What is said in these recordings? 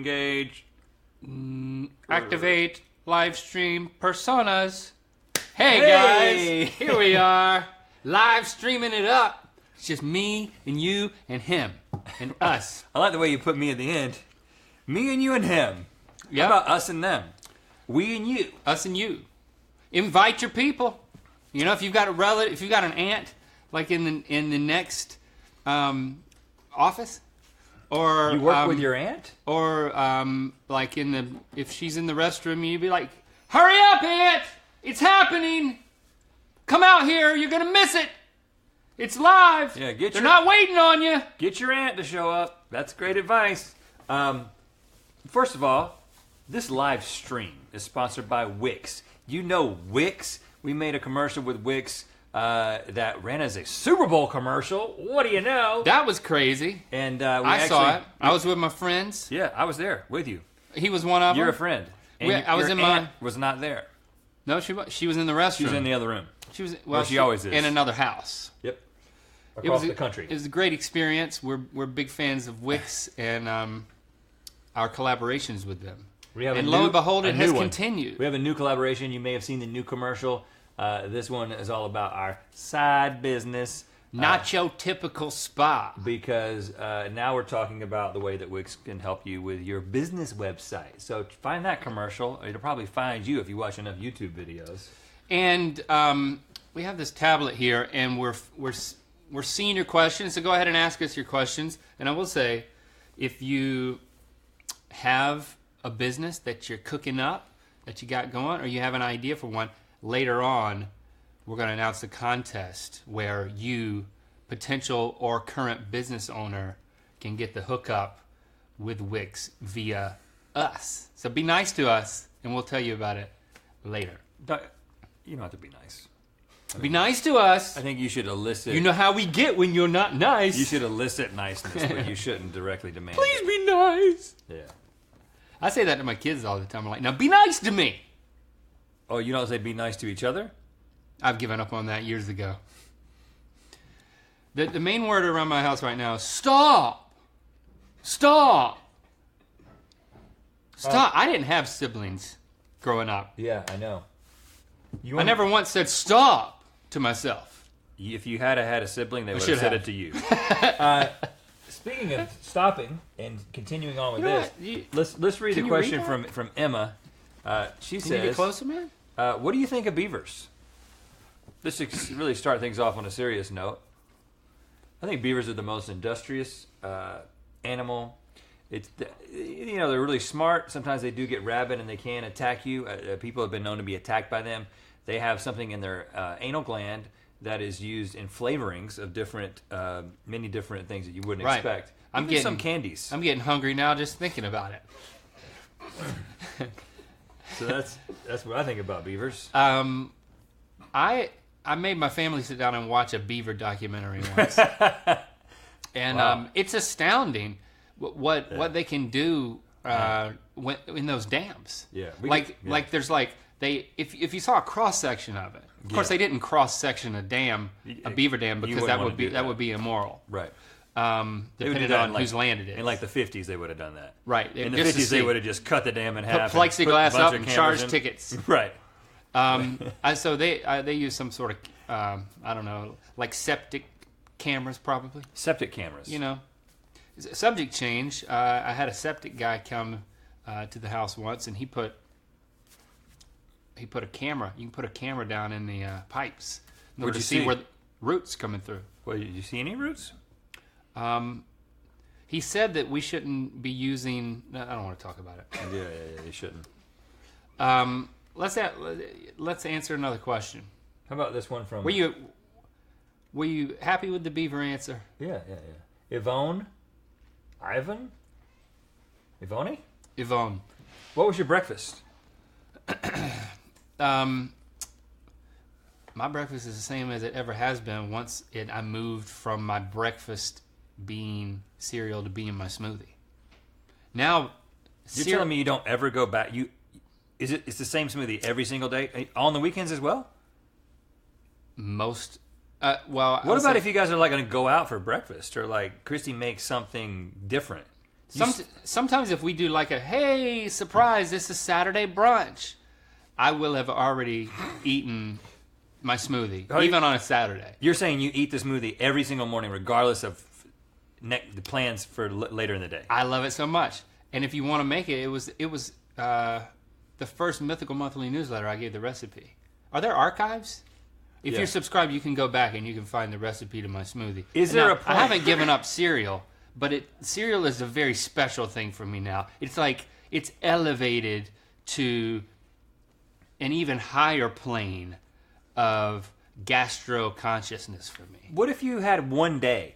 engage. Activate live stream personas. Hey guys, here we are, live streaming it up. It's just me and you and him and us. I like the way you put me at the end. Me and you and him. Yep. How about us and them? We and you. Us and you. Invite your people. You know, if you've got a relative, if you've got an aunt, like in the next office, or You work with your aunt? or like if she's in the restroom, you'd be like, "Hurry up, aunt! It's happening! Come out here! You're gonna miss it! It's live! Yeah, They're not waiting on you." Get your aunt to show up. That's great advice. First of all, this live stream is sponsored by Wix. You know Wix. We made a commercial with Wix that ran as a Super Bowl commercial. What do you know? That was crazy. And I saw it. I was with my friends. Yeah, I was there with you. He was one of them. You're a friend. And I was your in aunt my. was not there. No, she was in the restroom. She was in the other room. She was she always is. in another house. Yep. Across the country. It was a great experience. We're big fans of Wix and our collaborations with them. And lo and behold, it has continued. We have a new collaboration. You may have seen the new commercial. This one is all about our side business. Not your typical spa. Because now we're talking about the way that Wix can help you with your business website. So find that commercial. It'll probably find you if you watch enough YouTube videos. And we have this tablet here, and we're seeing your questions. So go ahead and ask us your questions. And I will say, if you have a business that you're cooking up, that you got going, or you have an idea for one, later on, we're going to announce a contest where you, potential or current business owner, can get the hookup with Wix via us. So be nice to us, and we'll tell you about it later. You don't have to be nice. Be nice to us. I think you should elicit... You know how we get when you're not nice. You should elicit niceness, but you shouldn't directly demand Please it. be nice. Yeah. I say that to my kids all the time. I'm like, now be nice to me. Oh, you don't say be nice to each other? I've given up on that years ago. The main word around my house right now is stop. Stop. Stop. I didn't have siblings growing up. Yeah, I know. I never once said stop to myself. If you had a sibling, they would have said it to you. Speaking of stopping and continuing on with let's read the question from Emma. She says, "Can you get closer, man? What do you think of beavers?" This should really start things off on a serious note. I think beavers are the most industrious animal. They're really smart. Sometimes they do get rabid and they can attack you. People have been known to be attacked by them. They have something in their anal gland that is used in flavorings of many different things that you wouldn't expect. I'm getting some candies. I'm getting hungry now just thinking about it. So that's what I think about beavers. I made my family sit down and watch a beaver documentary once, and Wow. It's astounding what they can do in those dams. Yeah, if you saw a cross section of it. Of course, they didn't cross section a beaver dam, because that would be immoral. Right. Depending on whose land it is. In like the 50s, they would have done that. Right. In the 50s, they would have just cut the dam in half. Put plexiglass up and charge tickets. Right. So they use some sort of I don't know, like septic cameras, probably. Septic cameras. You know. Subject change. I had a septic guy come to the house once, and he put a camera. You can put a camera down in the pipes in order to see where the roots coming through. Well, did you see any roots? He said that we shouldn't be using. I don't want to talk about it. Yeah, you shouldn't. Let's answer another question. How about this one from? Were you happy with the beaver answer? Yeah. Yvonne. What was your breakfast? My breakfast is the same as it ever has been. I moved from my breakfast being cereal to being my smoothie. Now, you're telling me you don't ever go back? It's the same smoothie every single day, on the weekends as well? Most. What about if you guys are like going to go out for breakfast, or like Christy makes something different? Sometimes if we do like a, hey, surprise, this is Saturday brunch, I will have already eaten my smoothie, even on a Saturday. You're saying you eat the smoothie every single morning, regardless of the plans for later in the day. I love it so much. And if you want to make it, it was the first Mythical Monthly newsletter I gave the recipe. Are there archives? If you're subscribed, you can go back and you can find the recipe to my smoothie. Is there a point? I haven't given up cereal, but cereal is a very special thing for me now. It's like it's elevated to an even higher plane of gastro consciousness for me. What if you had one day,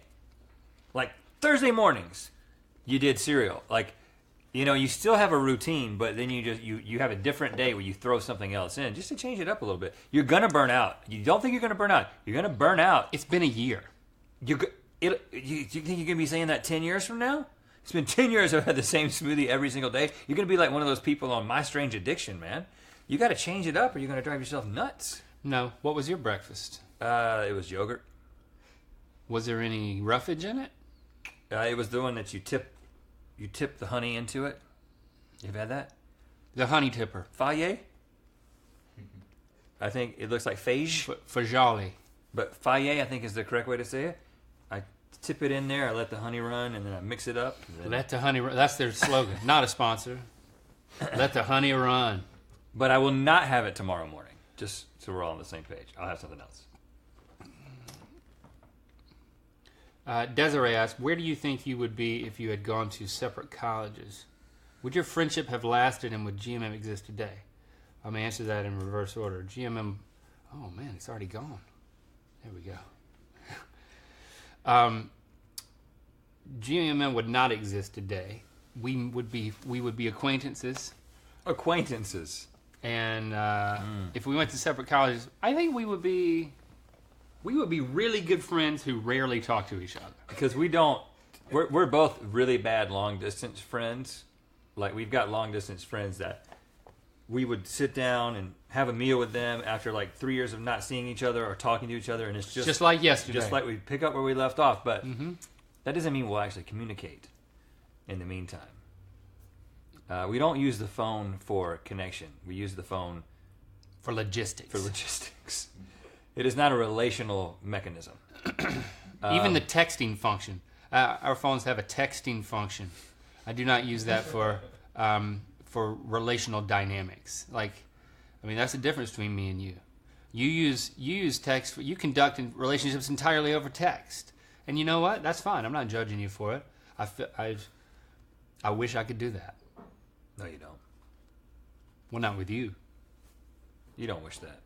like Thursday mornings, you did cereal? Like, you still have a routine, but then you have a different day where you throw something else in just to change it up a little bit. You're gonna burn out. You don't think you're gonna burn out? You're gonna burn out. It's been a year. You think you're gonna be saying that 10 years from now? It's been 10 years I've had the same smoothie every single day. You're gonna be like one of those people on My Strange Addiction, man. You got to change it up, or you're gonna drive yourself nuts. No. What was your breakfast? It was yogurt. Was there any roughage in it? It was the one that you tip the honey into it. You've had that? The honey tipper. Faye? I think it looks like phage. Fajali. But Faye, I think, is the correct way to say it. I tip it in there, I let the honey run, and then I mix it up. Let the honey run. That's their slogan. Not a sponsor. Let the honey run. But I will not have it tomorrow morning, just so we're all on the same page. I'll have something else. Desiree asked, where do you think you would be if you had gone to separate colleges? Would your friendship have lasted, and would GMM exist today? I'm going to answer that in reverse order. GMM, oh man, it's already gone. There we go. GMM would not exist today. We would be acquaintances. Acquaintances. And if we went to separate colleges, I think we would be really good friends who rarely talk to each other. Because we're both really bad long distance friends. Like, we've got long distance friends that we would sit down and have a meal with them after like 3 years of not seeing each other or talking to each other, and it's just like yesterday. Just like we pick up where we left off, but that doesn't mean we'll actually communicate in the meantime. We don't use the phone for connection. We use the phone for logistics. It is not a relational mechanism. Even the texting function. Our phones have a texting function. I do not use that for relational dynamics. Like, I mean, that's the difference between me and you. You use text. You conduct relationships entirely over text, and you know what? That's fine. I'm not judging you for it. I wish I could do that. No, you don't. Well, not with you. You don't wish that.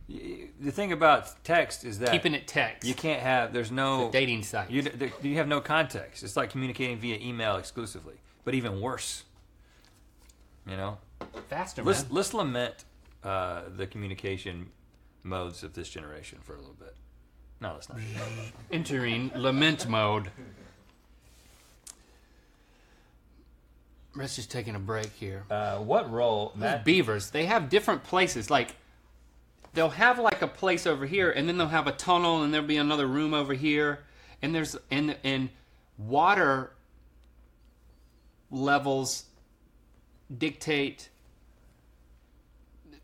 The thing about text is that keeping it text. You can't have. There's no it's a dating site. You have no context. It's like communicating via email exclusively, but even worse. Faster. Let's lament the communication modes of this generation for a little bit. No, let's not. Entering lament mode. Rhett's just taking a break here. What role, Matt? Beavers, they have different places. Like, they'll have like a place over here, and then they'll have a tunnel, and there'll be another room over here, and there's and water levels dictate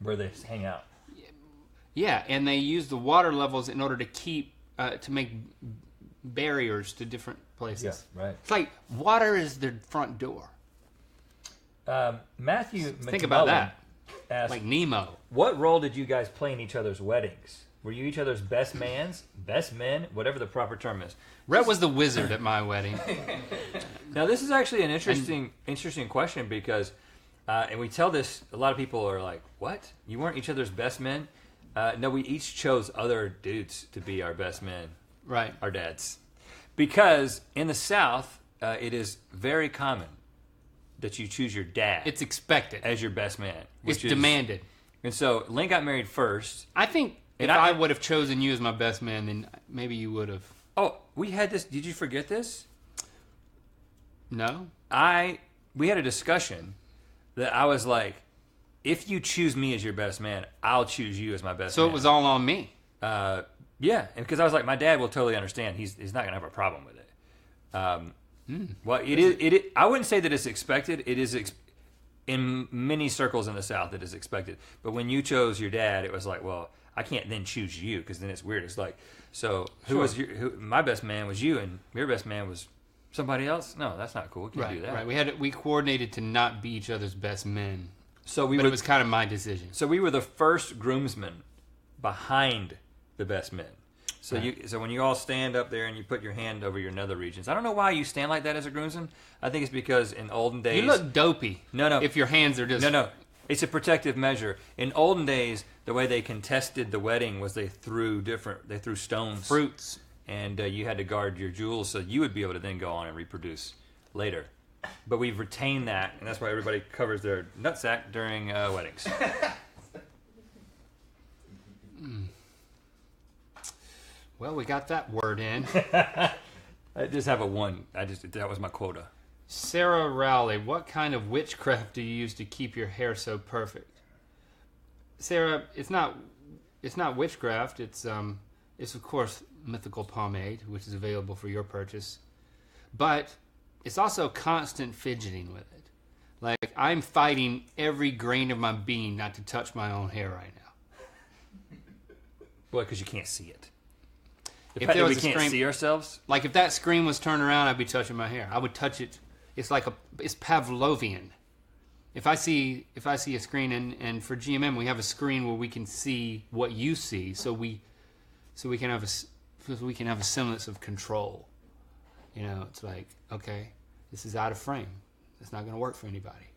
where they hang out. Yeah, and they use the water levels in order to keep to make barriers to different places. Yeah, right. It's like water is their front door. Matthew, think about that. Asked, like Nemo. What role did you guys play in each other's weddings? Were you each other's best men, whatever the proper term is? Rhett was the wizard at my wedding. Now, this is actually an interesting question because, and we tell this, a lot of people are like, what? You weren't each other's best men? No, we each chose other dudes to be our best men. Right. Our dads. Because in the South, it is very common that you choose your dad. It's expected. As your best man. It's demanded. And so Lynn got married first. I think if I would have chosen you as my best man, then maybe you would have. Oh, we had this. Did you forget this? No. We had a discussion that I was like, if you choose me as your best man, I'll choose you as my best man. So it was all on me. Yeah, and because I was like, my dad will totally understand. He's not going to have a problem with it. Well, it is. I wouldn't say that it's expected. It is in many circles in the South. It is expected. But when you chose your dad, it was like, well, I can't then choose you because then it's weird. It's like, so my best man was you, and your best man was somebody else. No, that's not cool. We can't do that. Right. We coordinated to not be each other's best men. So it was kind of my decision. So we were the first groomsmen behind the best men. So so when you all stand up there and you put your hand over your nether regions, I don't know why you stand like that as a groomsman. I think it's because in olden days you look dopey. No. If your hands are just it's a protective measure. In olden days, the way they contested the wedding was they threw stones, fruits, and you had to guard your jewels so you would be able to then go on and reproduce later. But we've retained that, and that's why everybody covers their nutsack during weddings. Well, we got that word in. I just have that was my quota. Sarah Rowley, what kind of witchcraft do you use to keep your hair so perfect? Sarah, it's not witchcraft. It's of course mythical pomade, which is available for your purchase. But it's also constant fidgeting with it. Like, I'm fighting every grain of my being not to touch my own hair right now. Well, because you can't see it. If there was we can't see ourselves? Like, if that screen was turned around, I'd be touching my hair. I would touch it. It's Pavlovian. If I see a screen, and for GMM, we have a screen where we can see what you see, so we can have a semblance of control. You know, it's like, okay, this is out of frame. It's not going to work for anybody.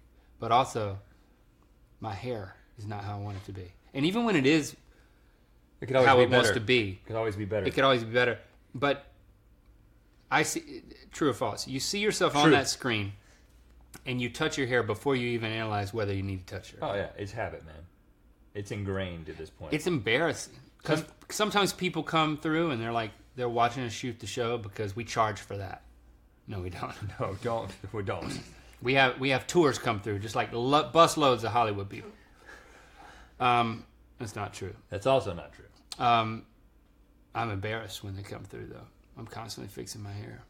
But also, my hair is not how I want it to be. And even when it is it could always how be it better. wants to be. It could always be better. It could always be better. But I see, true or false, you see yourself on that screen, and you touch your hair before you even analyze whether you need to touch your hair. Oh, yeah. It's habit, man. It's ingrained at this point. It's embarrassing. Because sometimes people come through, and they're watching us shoot the show because we charge for that. No, we don't. No, don't. We don't. We have tours come through, just like bus loads of Hollywood people. That's not true. That's also not true. I'm embarrassed when they come through, though. I'm constantly fixing my hair.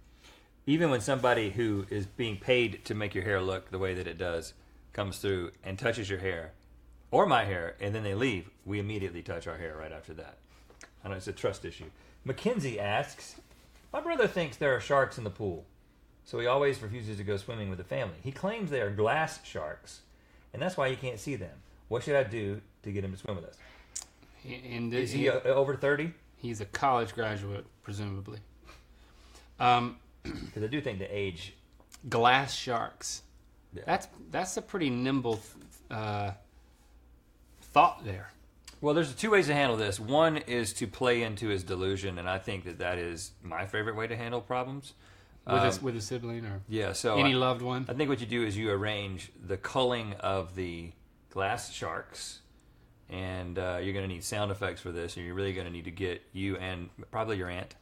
Even when somebody who is being paid to make your hair look the way that it does comes through and touches your hair, or my hair, and then they leave, we immediately touch our hair right after that. I know it's a trust issue. Mackenzie asks, my brother thinks there are sharks in the pool, so he always refuses to go swimming with the family. He claims they are glass sharks, and that's why he can't see them. What should I do to get him to swim with us? Is he over 30? He's a college graduate, presumably. Because I do think the age... Glass sharks. Yeah. That's a pretty nimble thought there. Well, there's two ways to handle this. One is to play into his delusion, and I think that is my favorite way to handle problems. With a sibling or so any loved one? I think what you do is you arrange the culling of the glass sharks, and you're going to need sound effects for this, and you're really going to need to get you and probably your aunt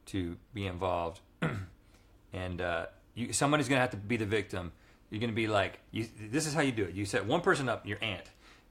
to be involved. And somebody's going to have to be the victim. You're going to be like, this is how you do it. You set one person up, your aunt,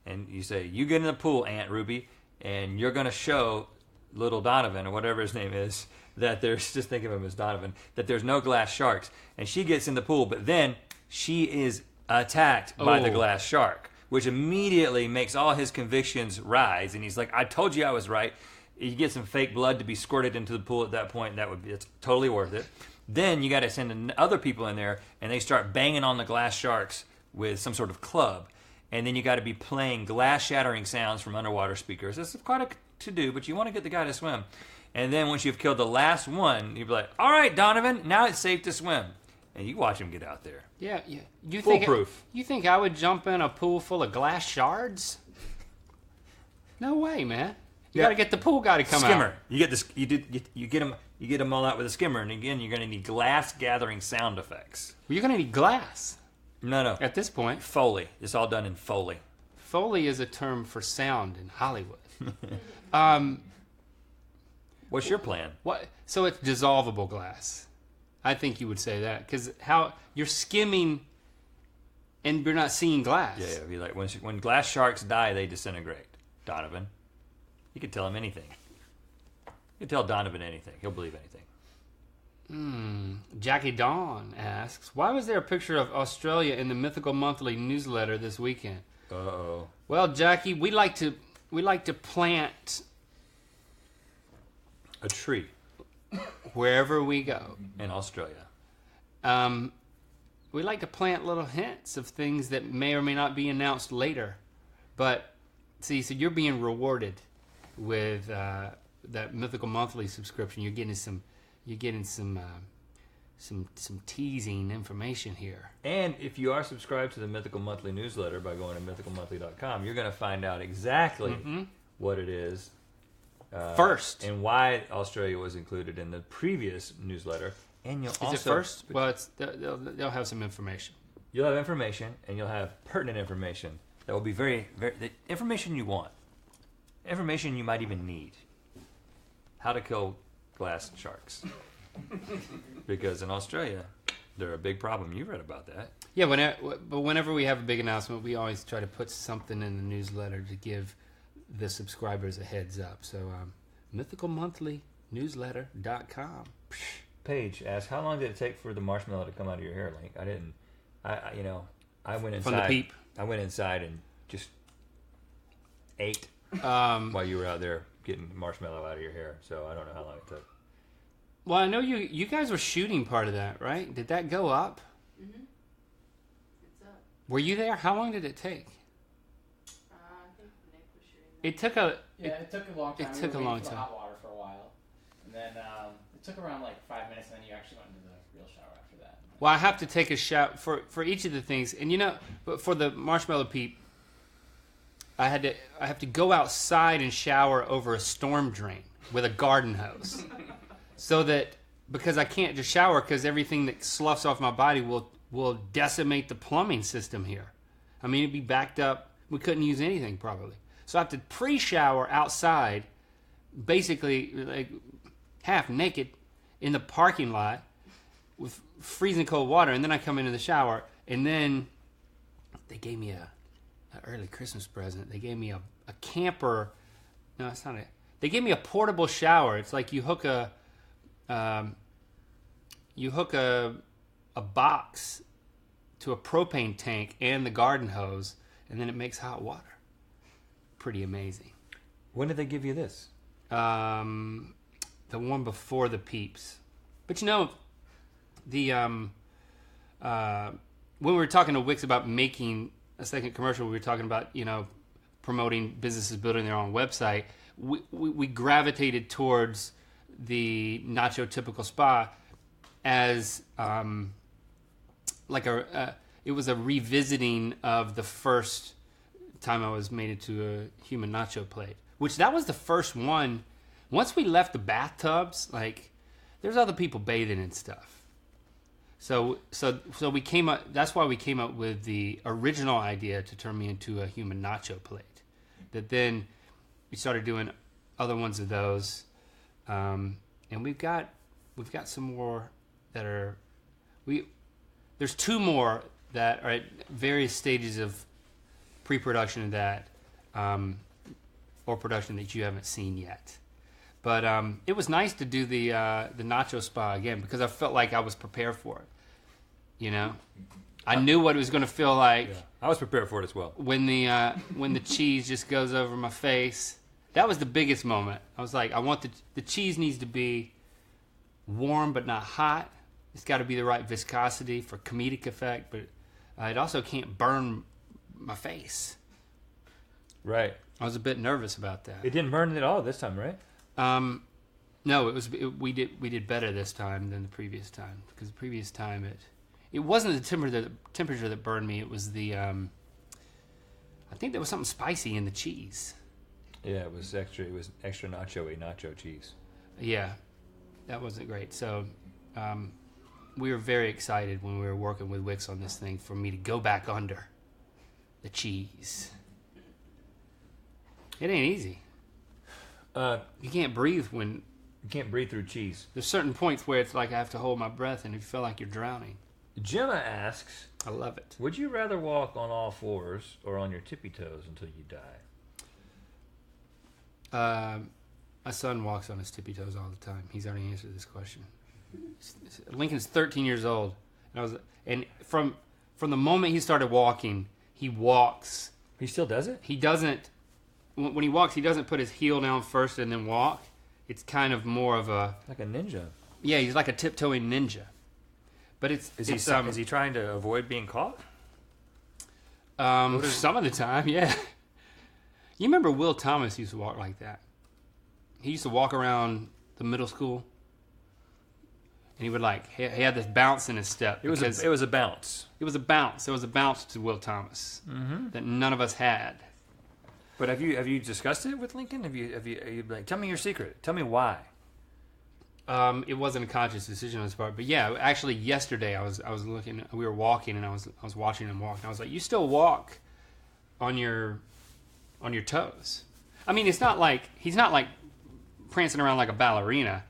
and you say, you get in the pool, Aunt Ruby, and you're going to show little Donovan, or whatever his name is, that there's, just think of him as Donovan, that there's no glass sharks. And she gets in the pool, but then she is attacked by the glass shark, which immediately makes all his convictions rise. And he's like, I told you I was right. You get some fake blood to be squirted into the pool at that point. It's totally worth it. Then you got to send other people in there, and they start banging on the glass sharks with some sort of club. And then you got to be playing glass-shattering sounds from underwater speakers. This is quite a to-do, but you want to get the guy to swim. And then once you've killed the last one, you'll be like, all right, Donovan, now it's safe to swim. And you watch him get out there. Yeah. You Foolproof. You think I would jump in a pool full of glass shards? No way, man. You got to get the pool guy to come out. Skimmer. You get this. You get them all out with a skimmer, and again, you're going to need glass gathering sound effects. Well, you're going to need glass. No. At this point, Foley. It's all done in Foley. Foley is a term for sound in Hollywood. What's your plan? What? So it's dissolvable glass. I think you would say that because how you're skimming, and you're not seeing glass. Yeah. Be like when glass sharks die, they disintegrate. Donovan. You can tell him anything. You can tell Donovan anything. He'll believe anything. Jackie Dawn asks, why was there a picture of Australia in the Mythical Monthly newsletter this weekend? Uh-oh. Well, Jackie, we like to plant A tree wherever we go. in Australia. We like to plant little hints of things that may or may not be announced later. But see, so you're being rewarded with that Mythical Monthly subscription. You're getting some teasing information here. And if you are subscribed to the Mythical Monthly newsletter by going to mythicalmonthly.com, you're going to find out exactly what it is first, and why Australia was included in the previous newsletter. And you'll is it first? Well, they'll have some information. You'll have information, and you'll have pertinent information that will be very, very the information you want, information you might even need. How to kill glass sharks, because in Australia they're a big problem. You read about that. Yeah, but whenever we have a big announcement, we always try to put something in the newsletter to give the subscribers a heads up. So, mythicalmonthly.newsletter.com. Paige asked, how long did it take for the marshmallow to come out of your hair, Link? I didn't. I went inside. From the peep. I went inside and just ate while you were out there getting marshmallow out of your hair. So I don't know how long it took. Well, I know you guys were shooting part of that, right? Did that go up? Mm-hmm. It's up. Were you there? How long did it take? I think Nick was shooting that. It took it took a long time. It took a long for the time. hot water for a while, and then it took around like 5 minutes, and then you actually went into the real shower after that. Well, I have to take a shower for each of the things, and but for the marshmallow peep, I have to go outside and shower over a storm drain with a garden hose, so that because I can't just shower because everything that sloughs off my body will decimate the plumbing system here. I mean, it'd be backed up. We couldn't use anything probably, so I have to pre-shower outside, basically like half naked in the parking lot with freezing cold water, and then I come into the shower, and then they gave me an early Christmas present. They gave me a camper. No, it's not it. They gave me a portable shower. It's like you hook a box to a propane tank and the garden hose, and then it makes hot water. Pretty amazing. When did they give you this? The one before the peeps. But the when we were talking to Wix about making a second commercial, we were talking about promoting businesses building their own website. We gravitated towards the Nacho Typical Spa as it was a revisiting of the first time I was made into a human nacho plate, which that was the first one. Once we left the bathtubs, like there's other people bathing and stuff. So we came up. That's why we came up with the original idea to turn me into a human nacho plate. That then we started doing other ones of those, and we've got some more that are there's two more that are at various stages of pre-production of that, or production that you haven't seen yet. But it was nice to do the nacho spa again because I felt like I was prepared for it. I knew what it was going to feel like. Yeah, I was prepared for it as well. When the cheese just goes over my face. That was the biggest moment. I was like, I want the cheese needs to be warm but not hot. It's got to be the right viscosity for comedic effect, but it also can't burn my face. Right. I was a bit nervous about that. It didn't burn at all this time, right? No, we did better this time than the previous time because the previous time it wasn't the temperature that burned me. It was I think there was something spicy in the cheese. Yeah, it was extra nacho-y nacho cheese. Yeah, that wasn't great. So we were very excited when we were working with Wix on this thing for me to go back under the cheese. It ain't easy. You can't breathe when... You can't breathe through cheese. There's certain points where it's like I have to hold my breath and you feel like you're drowning. Gemma asks... I love it. Would you rather walk on all fours or on your tippy toes until you die? My son walks on his tippy toes all the time. He's already answered this question. Lincoln's 13 years old, and from the moment he started walking, he walks. He still does it? He doesn't. When he walks, he doesn't put his heel down first and then walk. It's kind of more of a Like a ninja. Yeah, he's like a tiptoeing ninja. But is he trying to avoid being caught? Some of the time, yeah. You remember Will Thomas used to walk like that? He used to walk around the middle school, and he would he had this bounce in his step. It was a bounce. It was a bounce. There was a bounce to Will Thomas that none of us had. But have you discussed it with Lincoln? Are you like, tell me your secret. Tell me why. It wasn't a conscious decision on his part, but yeah, actually yesterday I was looking. We were walking, and I was watching him walk. And I was like, "You still walk on your toes?" I mean, he's not like prancing around like a ballerina.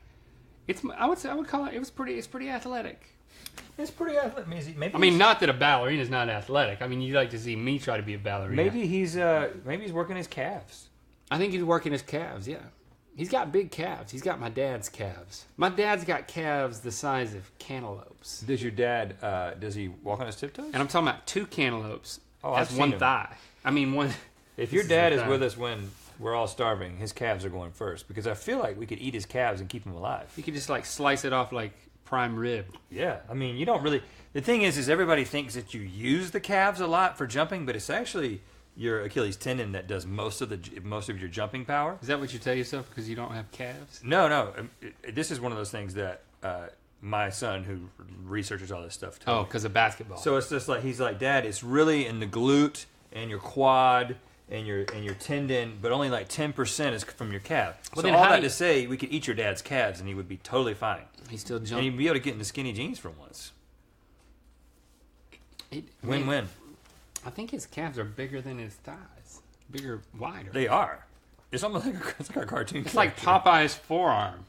I would call it. It's pretty athletic. It's pretty athletic. I mean, not that a ballerina is not athletic. I mean, you'd like to see me try to be a ballerina. Maybe he's working his calves. I think he's working his calves. Yeah. He's got big calves. He's got my dad's calves. My dad's got calves the size of cantaloupes. Does your dad, does he walk on his tiptoes? And I'm talking about 2 cantaloupes I've as one seen 'em. thigh. I mean, one. If your dad is with us when we're all starving, his calves are going first. Because I feel like we could eat his calves and keep him alive. You could just slice it off like prime rib. Yeah. I mean, you don't really... The thing is everybody thinks that you use the calves a lot for jumping, but it's actually... your Achilles tendon that does most of your jumping power. Is that what you tell yourself because you don't have calves? No. This is one of those things that my son, who researches all this stuff, told me. Because of basketball. So it's just like he's like, Dad, it's really in the glute and your quad and your tendon, but only like 10% is from your calf. Well, so then all how that do you- to say, we could eat your dad's calves and he would be totally fine, He's still and jumping. he'd be able to get into skinny jeans for once. Win-win. I think his calves are bigger than his thighs. Bigger, wider. They are. It's almost like a cartoon. It's like character. Popeye's forearm.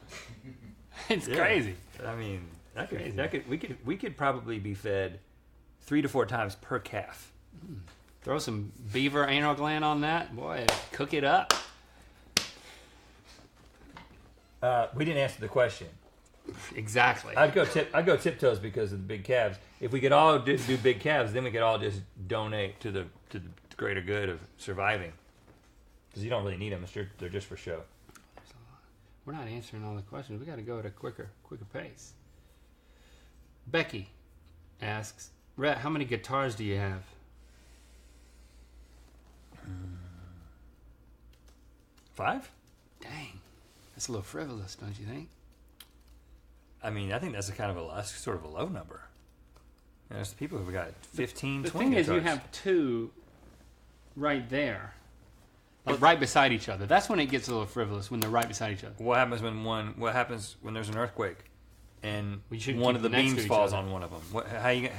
It's Yeah. crazy. I mean, Crazy. we could probably be fed 3 to 4 times per calf. Throw some beaver anal gland on that, boy. Cook it up. We didn't answer the question. Exactly. I'd go tiptoes because of the big calves. If we could all do big calves, then we could all just donate to the greater good of surviving. Because you don't really need them; they're just for show. We're not answering all the questions. We got to go at a quicker pace. Becky asks, Rhett, how many guitars do you have? 5? Dang, that's a little frivolous, don't you think? I mean, I think that's sort of a low number. There's people who've got 15, The 20 thing is, guitars. you have 2 right there, right beside each other. That's when it gets a little frivolous, when they're right beside each other. What happens when there's an earthquake and We should one keep of the them next beams to each falls other. on one of them?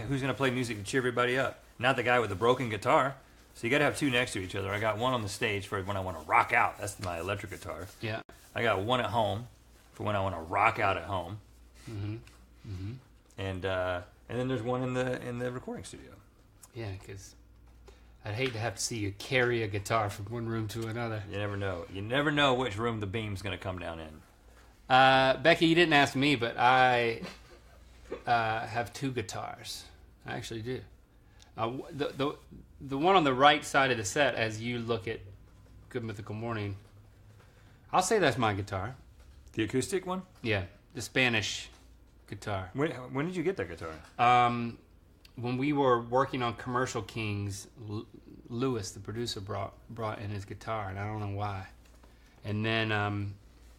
Who's going to play music to cheer everybody up? Not the guy with the broken guitar. So you got to have 2 next to each other. I got one on the stage for when I want to rock out. That's my electric guitar. Yeah. I got one at home for when I want to rock out at home. Mm-hmm. And then there's one in the recording studio. Yeah, because I'd hate to have to see you carry a guitar from one room to another. You never know. You never know which room the beam's going to come down in. Becky, you didn't ask me, but I have 2 guitars. I actually do. The one on the right side of the set, as you look at Good Mythical Morning, I'll say that's my guitar. The acoustic one? Yeah, the Spanish guitar. When did you get that guitar? When we were working on Commercial Kings, Lewis, the producer, brought in his guitar, and I don't know why. And then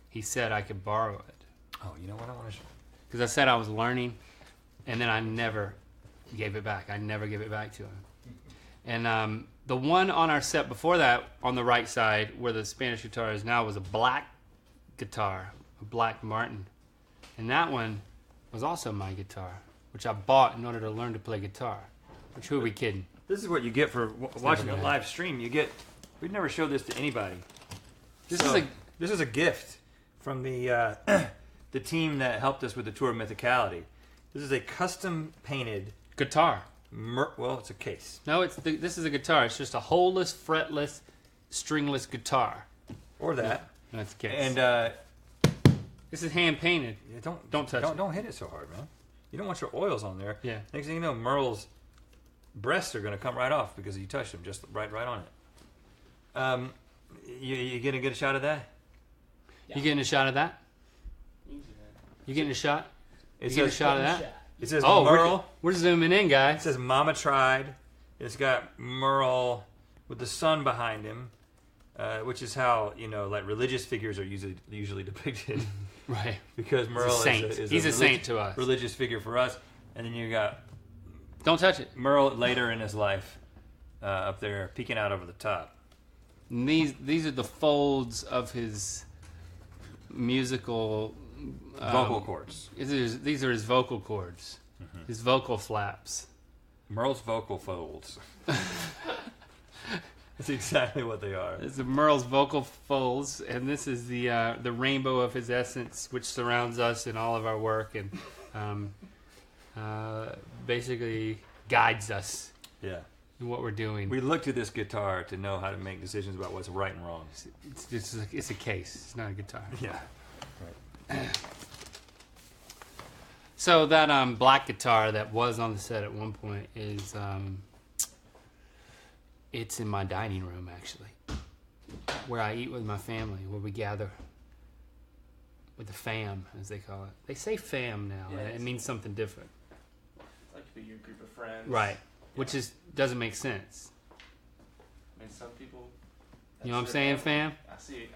he said I could borrow it. Oh, you know what I want to show? Because I said I was learning, and then I never gave it back. I never gave it back to him. And the one on our set before that, on the right side, where the Spanish guitar is now, was a black guitar, a black Martin. And that one was also my guitar, which I bought in order to learn to play guitar. Which, who are we kidding? This is what you get for watching the live stream. We'd never showed this to anybody. This is a gift from the the team that helped us with the tour of Mythicality. This is a custom painted Guitar. well, it's a case. No, this is a guitar. It's just a holeless, fretless, stringless guitar. Or that. That's the case. And This is hand painted. Yeah, Don't touch it. Don't hit it so hard, man. You don't want your oils on there. Yeah. Next thing you know, Merle's breasts are going to come right off because you touched them just right on it. You gonna get a shot of that? Yeah. You getting a shot of that? You can do that. You getting a shot? It You getting a says, shot of that? it says Oh, Merle. we're zooming in, It guys. says Mama tried. It's got Merle with the sun behind him, which is how like religious figures are usually depicted. Right. Because Merle saint. is He's a saint to us. Religious figure for us, and then you got Don't touch it. Merle later in his life up there peeking out over the top. And these are the folds of his musical Vocal cords. These are his vocal cords. Mm-hmm. His vocal flaps. Merle's vocal folds. That's exactly what they are. This is Merle's vocal folds, and this is the rainbow of his essence, which surrounds us in all of our work and basically guides us Yeah. in what we're doing. We look to this guitar to know how to make decisions about what's right and wrong. It's a case. It's not a guitar. Yeah. So that black guitar that was on the set at one point is it's in my dining room actually, where I eat with my family, where we gather with the fam, as they call it. They say fam now. Yeah, It means something different, Like to be your group of friends. right? Which doesn't make sense. I mean, some people. You know what I'm saying, fam? I see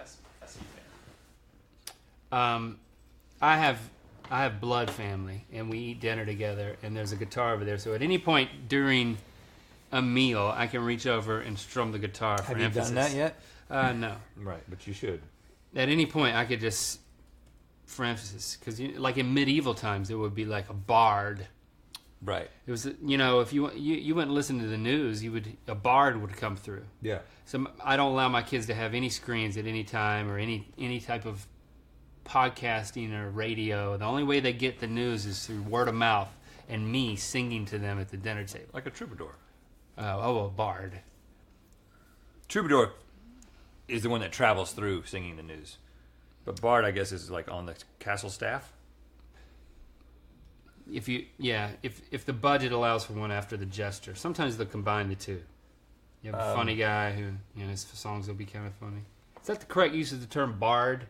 fam. I have blood family, and we eat dinner together, and there's a guitar over there. So at any point during a meal, I can reach over and strum the guitar for Have you emphasis. done that yet? No. Right, but you should. At any point, I could just, for emphasis, because like in medieval times, it would be like a bard. Right. It was, if you went and listened to the news, a bard would come through. Yeah. So I don't allow my kids to have any screens at any time or any type of podcasting or radio. The only way they get the news is through word of mouth and me singing to them at the dinner table. Like a troubadour. A bard. Troubadour is the one that travels through singing the news. But bard, I guess, is like on the castle staff. If the budget allows for one after the jester, sometimes they'll combine the two. You have a funny guy who, his songs will be kind of funny. Is that the correct use of the term bard?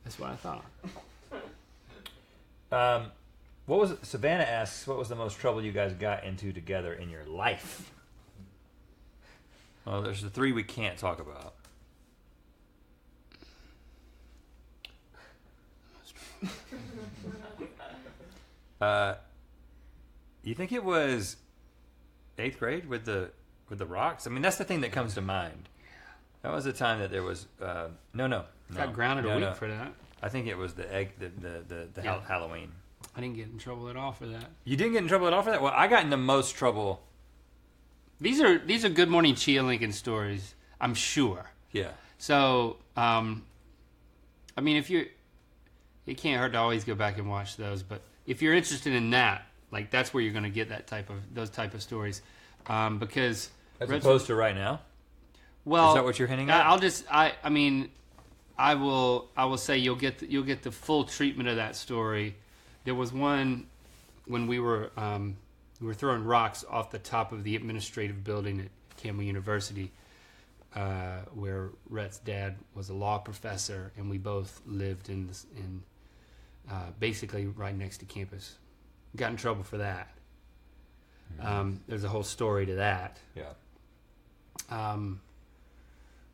That's what I thought. What was it? Savannah asks, what was the most trouble you guys got into together in your life? Well, there's the three we can't talk about. You think it was 8th grade with the rocks? I mean, that's the thing that comes to mind. That was the time that there was no. Got grounded a week for that. I think it was the Halloween. I didn't get in trouble at all for that. You didn't get in trouble at all for that? Well, I got in the most trouble. These are Good Morning Chia Lincoln stories, I'm sure. Yeah. So, I mean, it can't hurt to always go back and watch those. But if you're interested in that, like that's where you're going to get those type of stories, because as opposed to right now. Well, is that what you're hinting at? I will say you'll get the full treatment of that story. There was one when we were throwing rocks off the top of the administrative building at Campbell University, where Rhett's dad was a law professor, and we both lived in basically right next to campus. Got in trouble for that. There's a whole story to that. Yeah.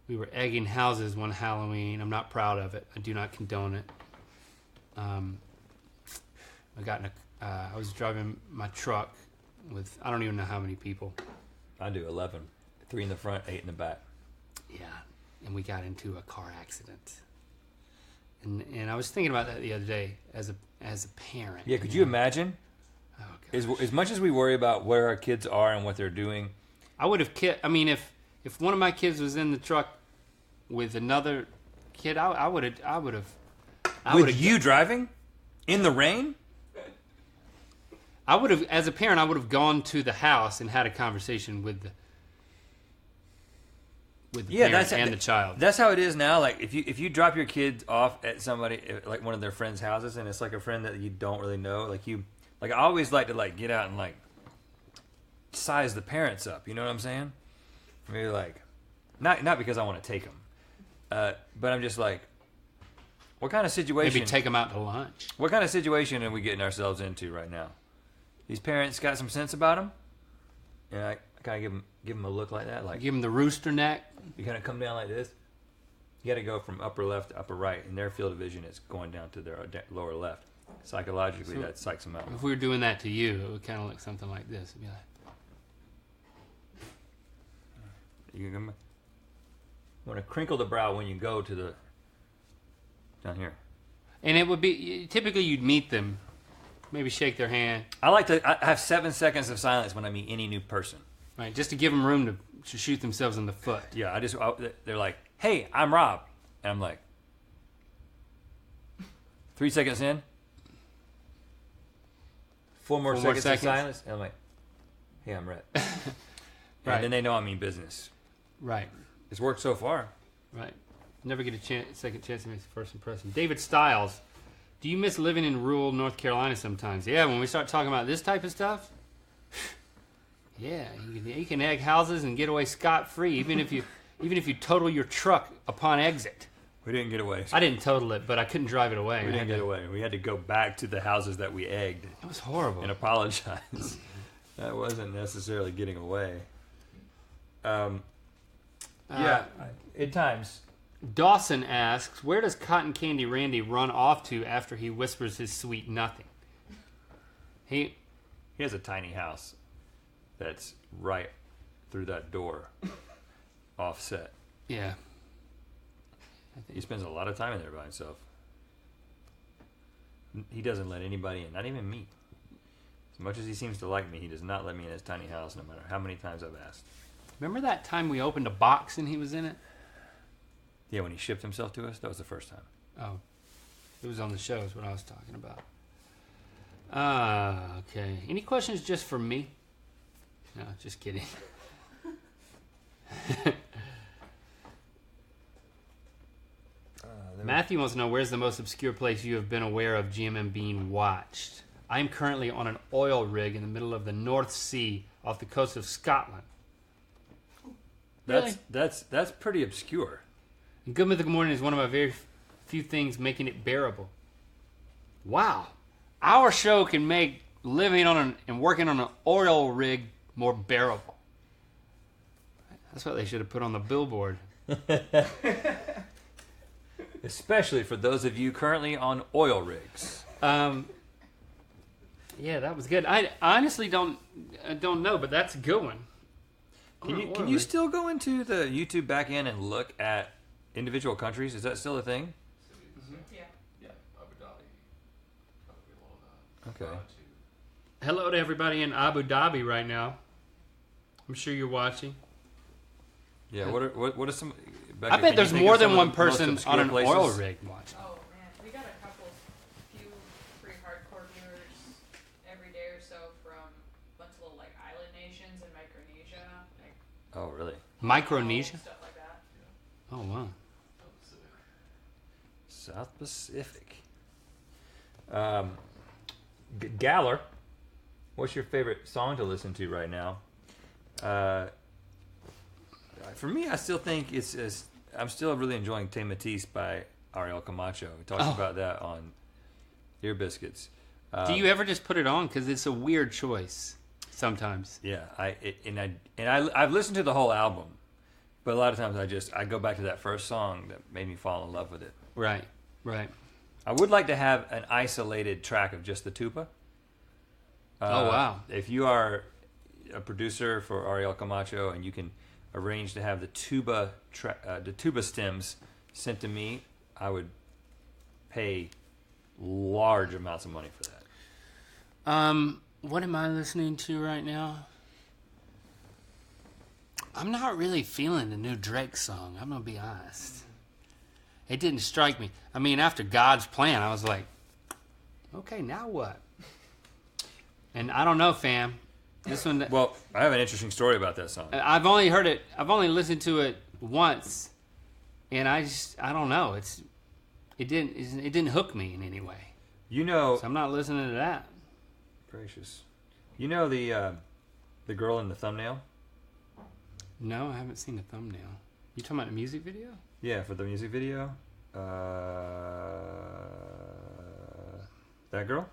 We were egging houses one Halloween. I'm not proud of it. I do not condone it. I was driving my truck with, I don't even know how many people. I do 11. 3 in the front, 8 in the back. Yeah. And we got into a car accident. And I was thinking about that the other day as a parent. Yeah, could you imagine? Oh, gosh. As much as we worry about where our kids are and what they're doing. I would have if one of my kids was in the truck with another kid, I would have. With you driving? In the rain? I would have, as a parent, I would have gone to the house and had a conversation with with the Yeah, parent and the child. That's how it is now. Like if you drop your kids off at somebody like one of their friends' houses, and it's like a friend that you don't really know, I always like to like get out and like size the parents up. You know what I'm saying? Maybe like not because I want to take them, but I'm just like, what kind of situation? Maybe take them out to lunch. What kind of situation are we getting ourselves into right now? These parents got some sense about them, and I kind of give them a look like that, like Give them the rooster neck. you kind of come down like this. You got to go from upper left to upper right, and their field of vision is going down to their lower left. Psychologically, that psychs them out. If we were doing that to you, it would kind of look something like this. It'd be like, You want to crinkle the brow when you go to the down here. and it would be typically you'd meet them, maybe shake their hand, I have 7 seconds of silence when I meet any new person. right, just to give them room to shoot themselves in the foot. Yeah, they're like, "Hey, I'm Rob," and I'm like, 3 seconds in, 4 more seconds of silence, and I'm like, "Hey, I'm Rhett," Right. and then they know I mean business. Right, It's worked so far. right. Never get a second chance to make the first impression. David Stiles, do you miss living in rural North Carolina sometimes? Yeah, when we start talking about this type of stuff, yeah, you can egg houses and get away scot-free, even if you total your truck upon exit. We didn't get away. I didn't total it, but I couldn't drive it away. We didn't get away. We had to go back to the houses that we egged It was horrible. and apologize. That wasn't necessarily getting away. Yeah, at times. Dawson asks, where does Cotton Candy Randy run off to after he whispers his sweet nothing? He has a tiny house that's right through that door, offset. Yeah. He spends a lot of time in there by himself. He doesn't let anybody in, not even me. As much as he seems to like me, he does not let me in his tiny house, no matter how many times I've asked. Remember that time we opened a box and he was in it? Yeah, when he shipped himself to us, that was the first time. Oh. It was on the show is what I was talking about. Okay. Any questions just for me? No, just kidding. Matthew wants to know, where's the most obscure place you have been aware of GMM being watched? I am currently on an oil rig in the middle of the North Sea off the coast of Scotland. Really? That's pretty obscure. And Good Mythical Morning is one of my very few things making it bearable. Wow. Our show can make living on and working on an oil rig more bearable. That's what they should have put on the billboard. Especially for those of you currently on oil rigs. Yeah, that was good. I honestly don't know, but that's a good one. Can you still go into the YouTube back end and look at individual countries? Is that still a thing? Yeah. Yeah, Abu Dhabi. Okay. Hello to everybody in Abu Dhabi right now. I'm sure you're watching. Yeah. What are some? Becca, I can bet you there's think more of some than of one the most person obscure on an places? oil rig watching. Oh man, we got a few pretty hardcore viewers every day or so from a bunch of little like island nations in Micronesia, like Oh, really? Micronesia? stuff like that. Oh, wow. South Pacific. Galler, what's your favorite song to listen to right now? For me, I still think I'm still really enjoying Te Matisse by Ariel Camacho. We talked about that on Ear Biscuits. Do you ever just put it on? Because it's a weird choice sometimes. Yeah, I've listened to the whole album, but a lot of times I go back to that first song that made me fall in love with it. Right, right. I would like to have an isolated track of just the tuba. Oh, wow. If you are a producer for Ariel Camacho and you can arrange to have the tuba stems sent to me, I would pay large amounts of money for that. What am I listening to right now? I'm not really feeling the new Drake song. I'm gonna be honest. It didn't strike me. I mean, after God's Plan, I was like, okay, now what? And I don't know, fam. This one. Well, I have an interesting story about that song. I've only heard it. I've only listened to it once, and I don't know. It didn't hook me in any way. You know, So I'm not listening to that. gracious. You know the girl in the thumbnail? No, I haven't seen the thumbnail. You talking about the music video? Yeah, for the music video. That girl.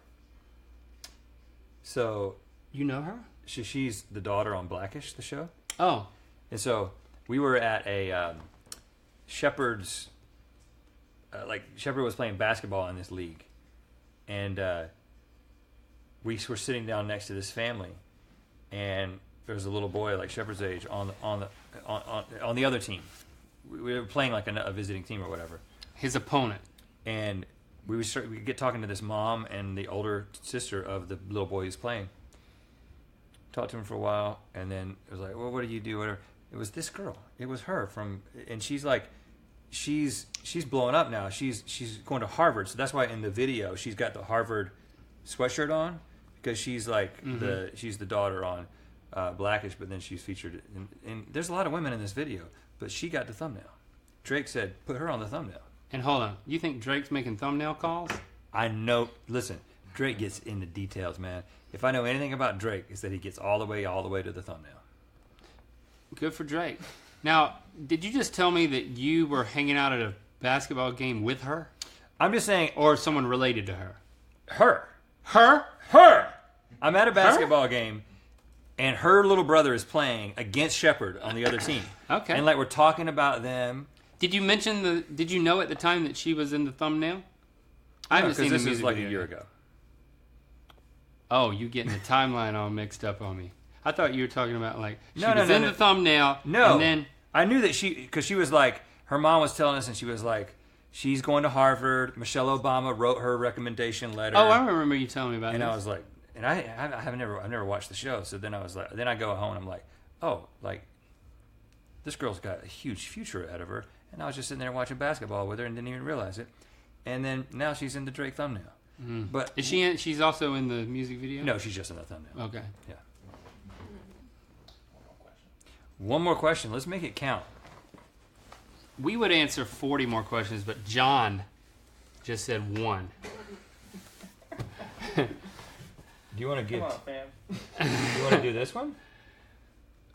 So You know her? she's the daughter on Blackish, the show. Oh, And so we were at a Shepherd's. Shepherd was playing basketball in this league, and we were sitting down next to this family, and there was a little boy like Shepherd's age on the other team. We were playing like a visiting team or whatever, his opponent. and we get talking to this mom and the older sister of the little boy who's playing. Talked to him for a while, and then it was like, well, what do you do? Whatever. It was this girl. It was her and she's like, she's blowing up now. She's going to Harvard, so that's why in the video she's got the Harvard sweatshirt on, because she's like she's the daughter on Blackish, but then she's featured and there's a lot of women in this video, but she got the thumbnail. Drake said, put her on the thumbnail. And hold on, you think Drake's making thumbnail calls? I know. Listen, Drake gets into details, man. If I know anything about Drake, it's that he gets all the way to the thumbnail. Good for Drake. Now, did you just tell me that you were hanging out at a basketball game with her? I'm just saying, Or someone related to her? her. Her? I'm at a basketball game, and her little brother is playing against Shepherd on the other team. Okay. And like we're talking about them. Did you mention did you know at the time that she was in the thumbnail? I haven't seen the this music was like video a year yet. ago. Oh, you getting the timeline all mixed up on me. I thought you were talking about like she No, was in the thumbnail. No, And then I knew that because she was like, her mom was telling us, and she was like, she's going to Harvard. Michelle Obama wrote her recommendation letter. oh, I remember you telling me about And this. I was like, and I've never watched the show. So then I was like, then I go home and I'm like, oh, like this girl's got a huge future ahead of her. And I was just sitting there watching basketball with her and didn't even realize it. And then now she's in the Drake thumbnail. But Is she in, she's also in the music video? No, she's just in the thumbnail. Okay. Yeah. One more question. Let's make it count. We would answer 40 more questions, but John just said one. Do you want to give? Come on, fam. You want to do this one?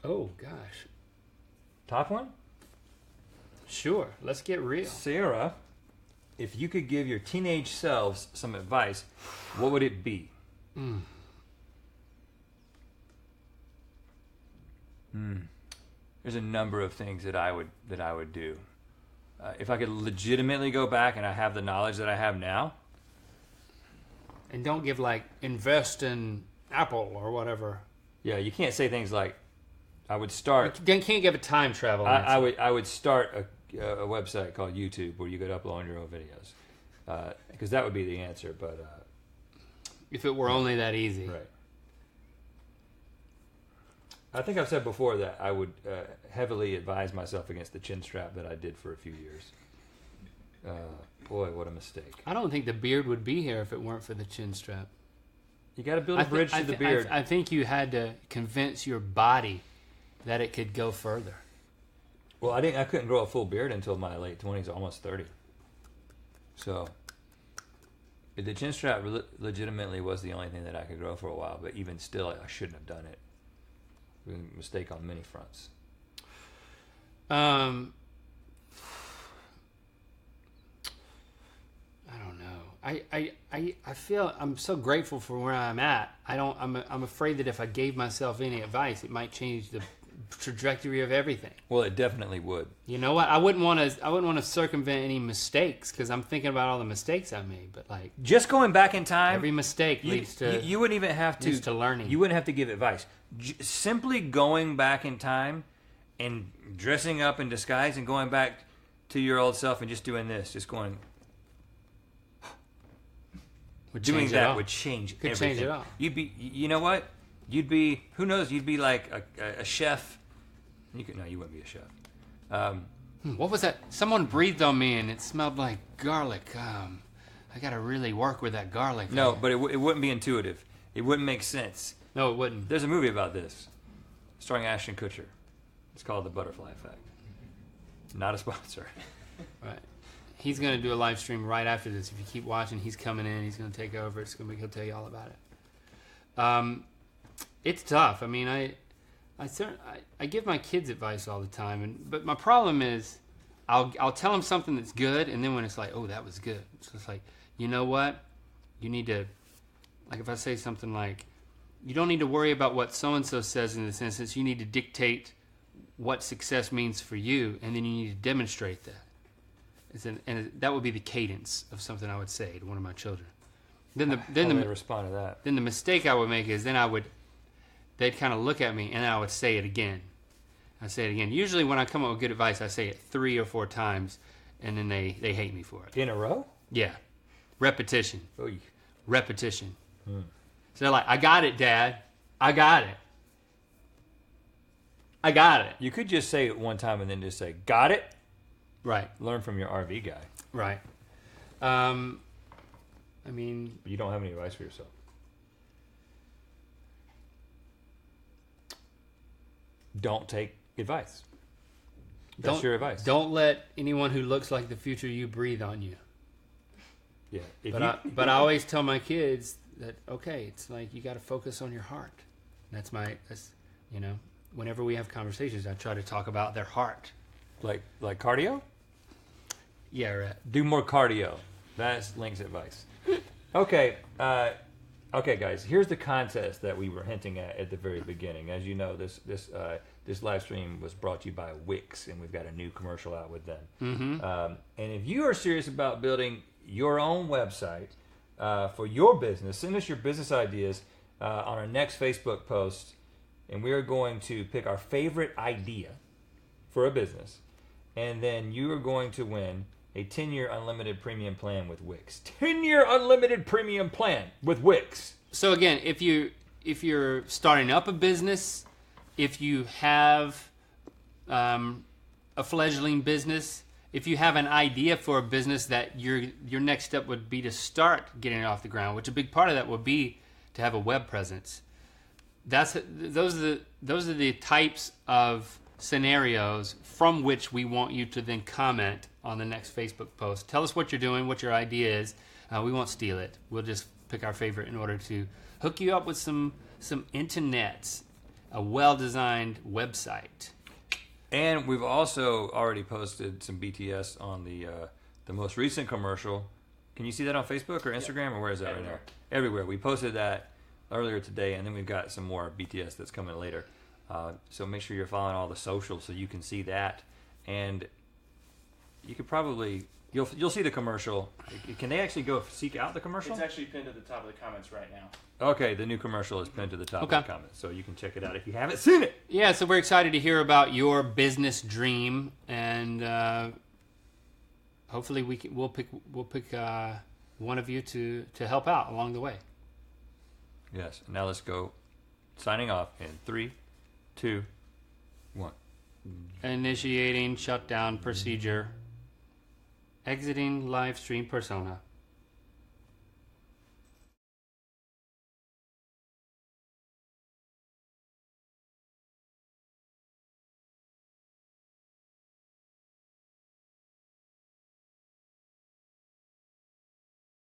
Oh, gosh. Top one? Sure. Let's get real. Sarah, if you could give your teenage selves some advice, what would it be? There's a number of things that I would do. If I could legitimately go back and I have the knowledge that I have now. And don't give like invest in Apple or whatever. Yeah, you can't say things like, I would start. You can't give a time travel answer. I would start a website called YouTube where you could upload your own videos, because that would be the answer. But If it were only that easy. right, I think I've said before that I would heavily advise myself against the chin strap that I did for a few years. Boy, what a mistake! I don't think the beard would be here if it weren't for the chin strap. You got to build a bridge to the beard. I think you had to convince your body that it could go further. Well, I couldn't grow a full beard until my late 20s, almost 30. So the chin strap legitimately was the only thing that I could grow for a while. But even still, I shouldn't have done it. It was a mistake on many fronts. I don't know. I feel I'm so grateful for where I'm at. I'm afraid that if I gave myself any advice, it might change the trajectory of everything. Well, it definitely would. You know what? I wouldn't want to circumvent any mistakes because I'm thinking about all the mistakes I made. But like Just going back in time, every mistake leads to you wouldn't even have leads to learning. You wouldn't have to give advice. Simply going back in time and dressing up in disguise and going back to your old self and just doing this, just going. Doing that would change Could everything. change it all. You'd be, you know what? You'd be, who knows? You'd be like a chef. You wouldn't be a chef. What was that? Someone breathed on me and it smelled like garlic. I got to really work with that garlic. No, but it wouldn't be intuitive. It wouldn't make sense. No, it wouldn't. There's a movie about this, starring Ashton Kutcher. It's called The Butterfly Effect. Not a sponsor. Right. He's going to do a live stream right after this. If you keep watching, he's coming in. He's going to take over. He'll tell you all about it. It's tough. I mean, I give my kids advice all the time, but my problem is, I'll tell them something that's good, and then when it's like, oh, that was good, it's just like, you know what? You need to, like, if I say something like, you don't need to worry about what so and so says in this instance. You need to dictate what success means for you, and then you need to demonstrate that. And that would be the cadence of something I would say to one of my children. Then How would they respond to that? Then the mistake I would make is they'd kind of look at me and I would say it again. I say it again. Usually when I come up with good advice, I say it 3 or 4 times, and then they hate me for it. In a row? Yeah. Repetition. Oy. Repetition. So they're like, I got it, Dad. I got it. I got it. You could just say it one time and then just say, got it? Right. Learn from your RV guy. Right. I mean... You don't have any advice for yourself. Don't take advice. That's your advice. Don't let anyone who looks like the future you breathe on you. Yeah. But I always tell my kids that, okay, it's like you got to focus on your heart. That's whenever we have conversations, I try to talk about their heart. Like cardio? Yeah, right. Do more cardio. That's Link's advice. Okay. Okay, guys. Here's the contest that we were hinting at the very beginning. As you know, this live stream was brought to you by Wix, and we've got a new commercial out with them. Mm-hmm. And if you are serious about building your own website for your business, send us your business ideas on our next Facebook post, and we are going to pick our favorite idea for a business, and then you are going to win a 10-year unlimited premium plan with Wix. 10-year unlimited premium plan with Wix. So again, if you're starting up a business, if you have a fledgling business, if you have an idea for a business that your next step would be to start getting it off the ground, which a big part of that would be to have a web presence. Those are the types of scenarios from which we want you to then comment on the next Facebook post. Tell us what you're doing, what your idea is. We won't steal it. We'll just pick our favorite in order to hook you up with some internets, a well-designed website. And we've also already posted some BTS on the most recent commercial. Can you see that on Facebook or Instagram, or where is that right now? Everywhere. We posted that earlier today, and then we've got some more BTS that's coming later. So make sure you're following all the socials so you can see that. And you could probably you'll see the commercial. Can they actually go seek out the commercial? It's actually pinned to the top of the comments right now. Okay, the new commercial is pinned to the top of the comments, so you can check it out if you haven't seen it. Yeah, so we're excited to hear about your business dream, and hopefully we'll pick one of you to help out along the way. Yes. Now let's go. Signing off in 3, 2, 1. Initiating shutdown procedure. Exiting live stream persona.